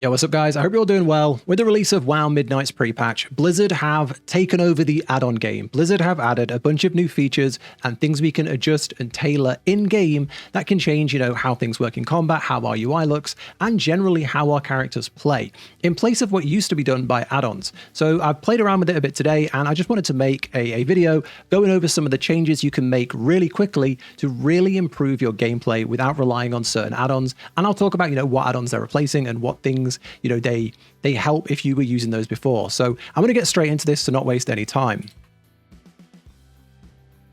Yo, what's up guys? I hope you're all doing well. With the release of WoW Midnight's pre-patch, Blizzard have taken over the add-on game. Blizzard have added a bunch of new features and things we can adjust and tailor in-game that can change, how things work in combat, how our UI looks, and generally how our characters play, in place of what used to be done by add-ons. So I've played around with it a bit today, and I just wanted to make a video going over some of the changes you can make really quickly to really improve your gameplay without relying on certain add-ons. And I'll talk about, what add-ons they're replacing and what things they help if you were using those before. So I'm going to get straight into this to not waste any time.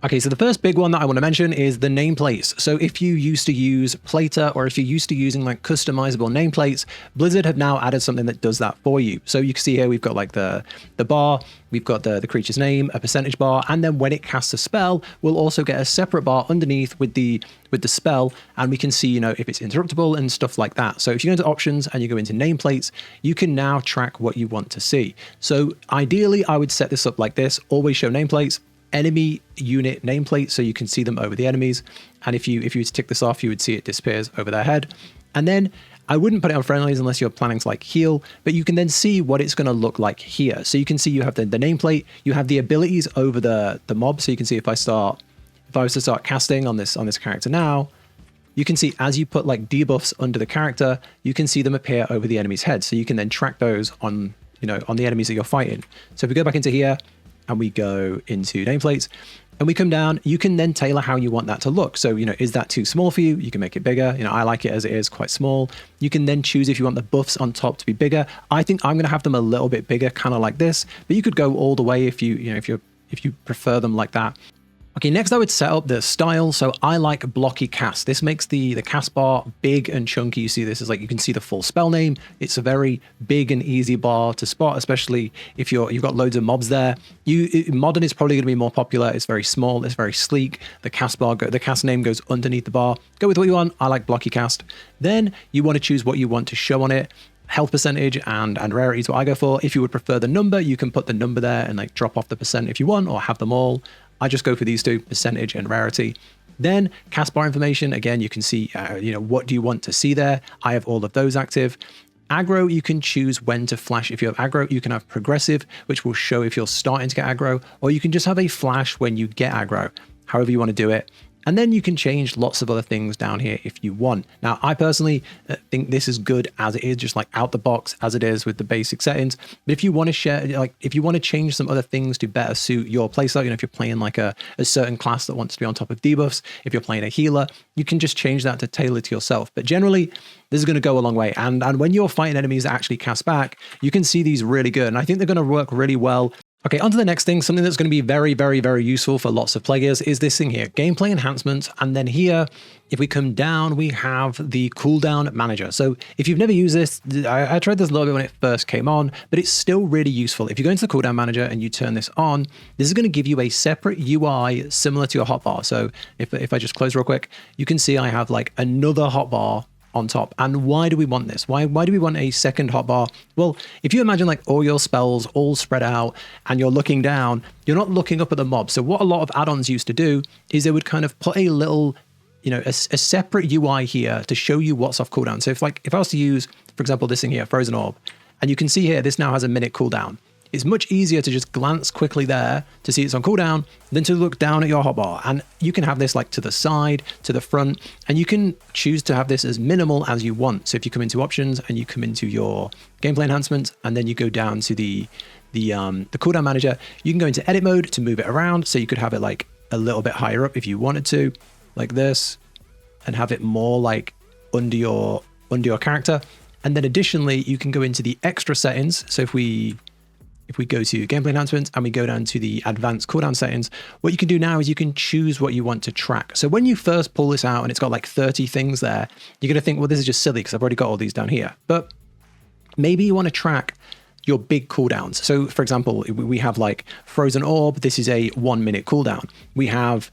Okay, so the first big one that I want to mention is the nameplates. So if you used to use Plater, or if you're used to using like customizable nameplates, Blizzard have now added something that does that for you. So you can see here we've got like the bar, we've got the creature's name, a percentage bar, and then when it casts a spell, we'll also get a separate bar underneath with the spell, and we can see, if it's interruptible and stuff like that. So if you go into options and you go into nameplates, you can now track what you want to see. So ideally, I would set this up like this: always show nameplates, enemy unit nameplate, so you can see them over the enemies. And if you were to tick this off, you would see it disappears over their head. And then I wouldn't put it on friendlies unless you're planning to like heal, but you can then see what it's going to look like here. So you can see you have the nameplate, you have the abilities over the mob. So you can see if I was to start casting on this character now, you can see as you put like debuffs under the character, you can see them appear over the enemy's head. So you can then track those on the enemies that you're fighting. So if we go back into here and we go into nameplates and we come down, you can then tailor how you want that to look. So, is that too small for you? You can make it bigger. I like it as it is, quite small. You can then choose if you want the buffs on top to be bigger. I think I'm going to have them a little bit bigger, kind of like this, but you could go all the way if you prefer them like that. Okay, next I would set up the style. So I like blocky cast. This makes the cast bar big and chunky. You see this is like, you can see the full spell name. It's a very big and easy bar to spot, especially if you've got loads of mobs there. Modern is probably going to be more popular. It's very small, it's very sleek. The cast name goes underneath the bar. Go with what you want. I like blocky cast. Then you want to choose what you want to show on it. Health percentage and rarity is what I go for. If you would prefer the number, you can put the number there and like drop off the percent if you want, or have them all. I just go for these two, percentage and rarity. Then cast bar information, again, you can see, what do you want to see there? I have all of those active. Aggro, you can choose when to flash. If you have aggro, you can have progressive, which will show if you're starting to get aggro, or you can just have a flash when you get aggro, however you want to do it. And then you can change lots of other things down here if you want. Now, I personally think this is good as it is, just like out the box as it is with the basic settings. But if you want to share, if you want to change some other things to better suit your playstyle, if you're playing like a certain class that wants to be on top of debuffs, if you're playing a healer, you can just change that to tailor to yourself. But generally, this is going to go a long way. And when you're fighting enemies that actually cast back, you can see these really good. And I think they're going to work really well. Okay, on to the next thing. Something that's going to be very, very, very useful for lots of players is this thing here, gameplay enhancements. And then here, if we come down, we have the cooldown manager. So if you've never used this, I tried this a little bit when it first came on, but it's still really useful. If you go into the cooldown manager and you turn this on, this is going to give you a separate UI similar to your hotbar. So if I just close real quick, you can see I have like another hotbar on top. And why do we want this? Why do we want a second hotbar? Well, if you imagine like all your spells all spread out and you're looking down, you're not looking up at the mob. So what a lot of add-ons used to do is they would kind of put a little, a separate UI here to show you what's off cooldown. So if I was to use, for example, this thing here, Frozen Orb, and you can see here, this now has a minute cooldown. It's much easier to just glance quickly there to see it's on cooldown than to look down at your hotbar. And you can have this like to the side, to the front, and you can choose to have this as minimal as you want. So if you come into options and you come into your gameplay enhancements, and then you go down to the cooldown manager, you can go into edit mode to move it around. So you could have it like a little bit higher up if you wanted to, like this, and have it more like under your character. And then additionally, you can go into the extra settings. So if we go to gameplay enhancements and we go down to the advanced cooldown settings, what you can do now is you can choose what you want to track. So when you first pull this out and it's got like 30 things there, you're going to think, well, this is just silly because I've already got all these down here. But maybe you want to track your big cooldowns. So for example, we have like Frozen Orb. This is a 1 minute cooldown. We have,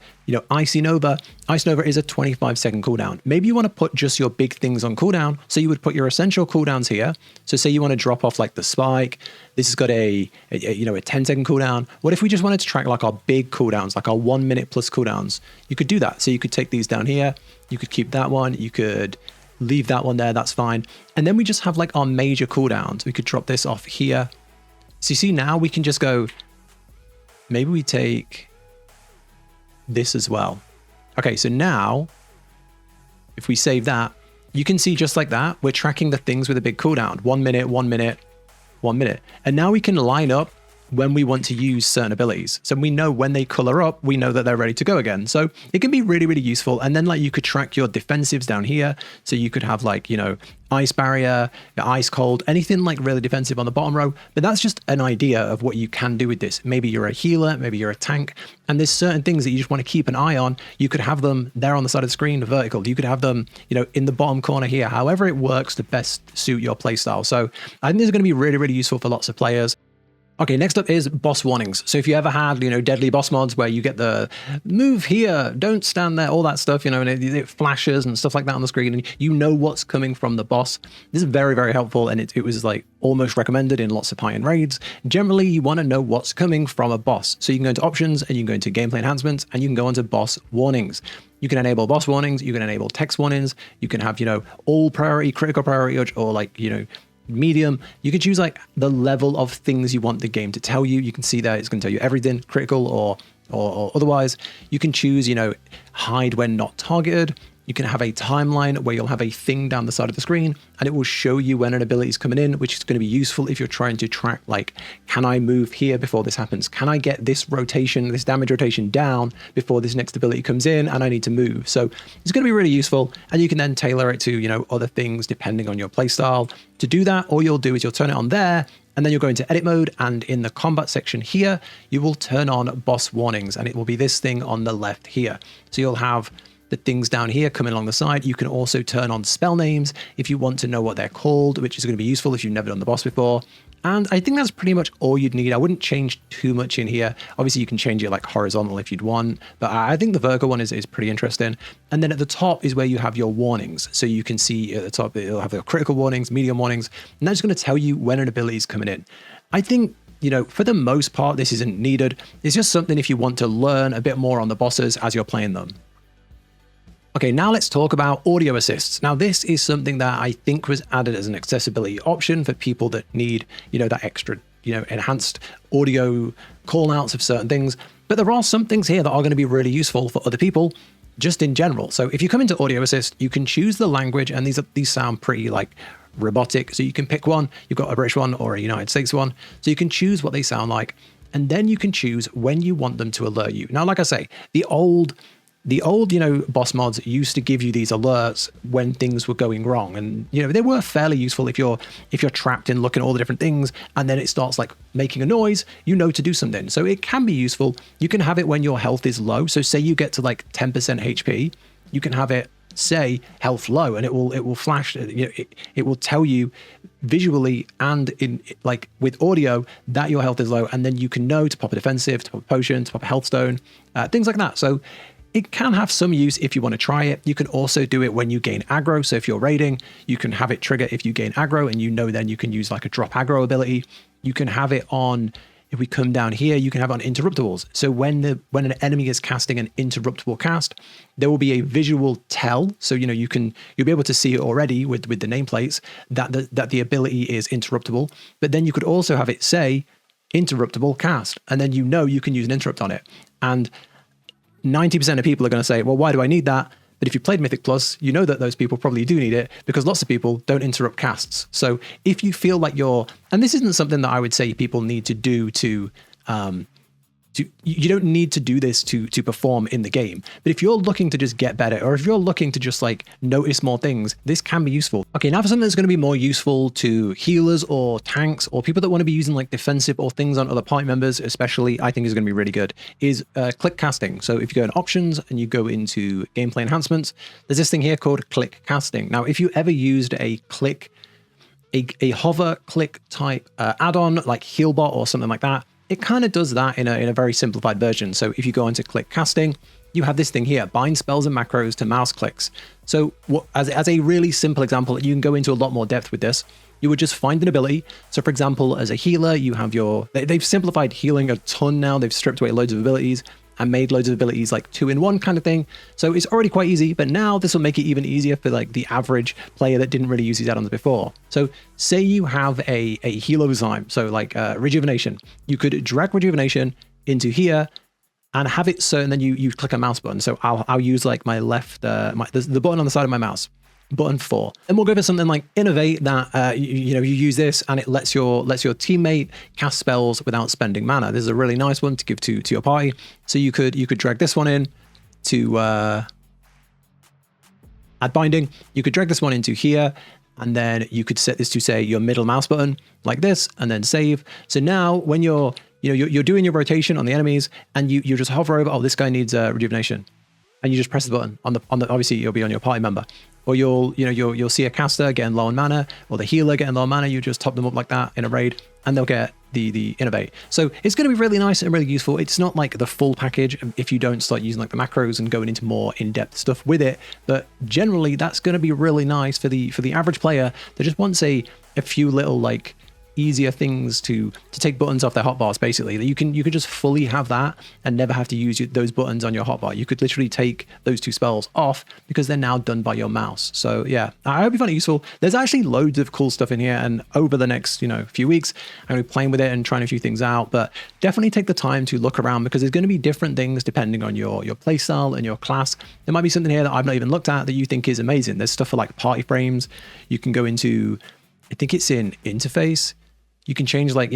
Icy Nova. Ice Nova is a 25-second cooldown. Maybe you want to put just your big things on cooldown. So you would put your essential cooldowns here. So say you want to drop off like the spike. This has got a 10-second cooldown. What if we just wanted to track like our big cooldowns, like our 1 minute plus cooldowns? You could do that. So you could take these down here. You could keep that one. You could leave that one there, that's fine. And then we just have like our major cooldowns. We could drop this off here. So you see now we can just go, maybe we take this as well. Okay, so now if we save that, you can see just like that, we're tracking the things with a big cooldown, 1 minute, 1 minute, 1 minute. And now we can line up when we want to use certain abilities. So we know when they color up, we know that they're ready to go again. So it can be really, really useful. And then like you could track your defensives down here. So you could have like, you know, ice barrier, ice cold, anything like really defensive on the bottom row. But that's just an idea of what you can do with this. Maybe you're a healer, maybe you're a tank, and there's certain things that you just want to keep an eye on. You could have them there on the side of the screen, vertical. You could have them, you know, in the bottom corner here, however it works to best suit your playstyle. So I think this is going to be really, really useful for lots of players. Okay, next up is boss warnings. So if you ever had, you know, deadly boss mods where you get the move here, don't stand there, all that stuff, you know, and it flashes and stuff like that on the screen, and you know what's coming from the boss. This is very, very helpful, and it was like almost recommended in lots of high-end raids. Generally, you want to know what's coming from a boss. So you can go into options and you can go into gameplay enhancements and you can go into boss warnings. You can enable boss warnings, you can enable text warnings, you can have, you know, all priority, critical priority, or like, you know, medium. You can choose like the level of things you want the game to tell you. You can see that it's going to tell you everything, critical or otherwise. You can choose, you know, hide when not targeted. You can have a timeline where you'll have a thing down the side of the screen and it will show you when an ability is coming in, which is going to be useful if you're trying to track, like, can I move here before this happens? Can I get this rotation, this damage rotation down before this next ability comes in and I need to move? So it's going to be really useful, and you can then tailor it to, you know, other things depending on your playstyle. To do that, all you'll do is you'll turn it on there, and then you'll go into edit mode, and in the combat section here, you will turn on boss warnings, and it will be this thing on the left here. So you'll have the things down here coming along the side. You can also turn on spell names if you want to know what they're called, which is going to be useful if you've never done the boss before. And I think that's pretty much all you'd need. I wouldn't change too much in here. Obviously, you can change it like horizontal if you'd want, but I think the vertical one is pretty interesting. And then at the top is where you have your warnings. So you can see at the top, it'll have the critical warnings, medium warnings, and that's going to tell you when an ability is coming in. I think, you know, for the most part, this isn't needed. It's just something if you want to learn a bit more on the bosses as you're playing them. Okay, now let's talk about audio assists. Now, this is something that I think was added as an accessibility option for people that need, you know, that extra, you know, enhanced audio callouts of certain things. But there are some things here that are going to be really useful for other people, just in general. So if you come into audio assist, you can choose the language, and these sound pretty like robotic. So you can pick one. You've got a British one or a United States one. So you can choose what they sound like, and then you can choose when you want them to alert you. Now, like I say, the old, you know, boss mods used to give you these alerts when things were going wrong. And, you know, they were fairly useful if you're trapped in looking at all the different things and then it starts like making a noise, you know, to do something. So it can be useful. You can have it when your health is low. So say you get to like 10% HP, you can have it say health low, and it will flash, you know, it will tell you visually and in like with audio that your health is low. And then you can know to pop a defensive, to pop a potion, to pop a health stone, things like that. So it can have some use if you want to try it. You can also do it when you gain aggro. So if you're raiding, you can have it trigger if you gain aggro, and you know then you can use like a drop aggro ability. You can have it on, if we come down here, you can have it on interruptables. So when an enemy is casting an interruptible cast, there will be a visual tell. So, you know, you'll be able to see it already with the nameplates that the ability is interruptible. But then you could also have it say interruptible cast, and then you know you can use an interrupt on it. And 90% of people are going to say, well, why do I need that? But if you played Mythic Plus, you know that those people probably do need it, because lots of people don't interrupt casts. So if you feel like and this isn't something that I would say people need to do you don't need to do this to perform in the game. But if you're looking to just get better, or if you're looking to just like notice more things, this can be useful. Okay, now for something that's going to be more useful to healers or tanks or people that want to be using like defensive or things on other party members, especially, I think is going to be really good, is click casting. So if you go in options and you go into gameplay enhancements, there's this thing here called click casting. Now, if you ever used a hover click type add-on like Healbot or something like that, it kind of does that in a very simplified version. So if you go into click casting, you have this thing here, bind spells and macros to mouse clicks. So as a really simple example, you can go into a lot more depth with this. You would just find an ability. So for example, as a healer, you have they've simplified healing a ton now. They've stripped away loads of abilities. and made loads of abilities like 2-in-1 kind of thing. So it's already quite easy, but now this will make it even easier for like the average player that didn't really use these add-ons before. So say you have a healozyme, so like rejuvenation. You could drag rejuvenation into here and have it so, and then you click a mouse button. So I'll use like my left, the button on the side of my mouse, button 4. And we'll go for something like innovate that, you use this and it lets your teammate cast spells without spending mana. This is a really nice one to give to your party. So you could drag this one in to add binding. You could drag this one into here, and then you could set this to say your middle mouse button like this, and then save. So now when you're doing your rotation on the enemies, and you just hover over, oh, this guy needs rejuvenation, and you just press the button on the obviously you'll be on your party member, or you'll see a caster getting low on mana, or the healer getting low on mana. You just top them up like that in a raid, and they'll get the innovate. So it's going to be really nice and really useful. It's not like the full package if you don't start using like the macros and going into more in-depth stuff with it, but generally that's going to be really nice for the average player that just wants a few little like easier things to take buttons off their hotbars, basically. That you can just fully have that and never have to use those buttons on your hotbar. You could literally take those 2 spells off because they're now done by your mouse. So yeah, I hope you find it useful. There's actually loads of cool stuff in here, and over the next few weeks I'm going to be playing with it and trying a few things out, but definitely take the time to look around because there's going to be different things depending on your playstyle and your class. There might be something here that I've not even looked at that you think is amazing. There's stuff for like party frames. You can go into, I think it's in interface. You can change like,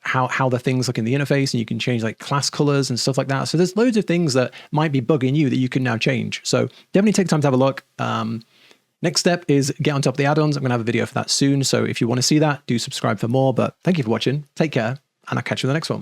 how the things look in the interface, and you can change like class colors and stuff like that. So there's loads of things that might be bugging you that you can now change. So definitely take time to have a look. Next step is get on top of the add-ons. I'm going to have a video for that soon. So if you want to see that, do subscribe for more. But thank you for watching. Take care, and I'll catch you in the next one.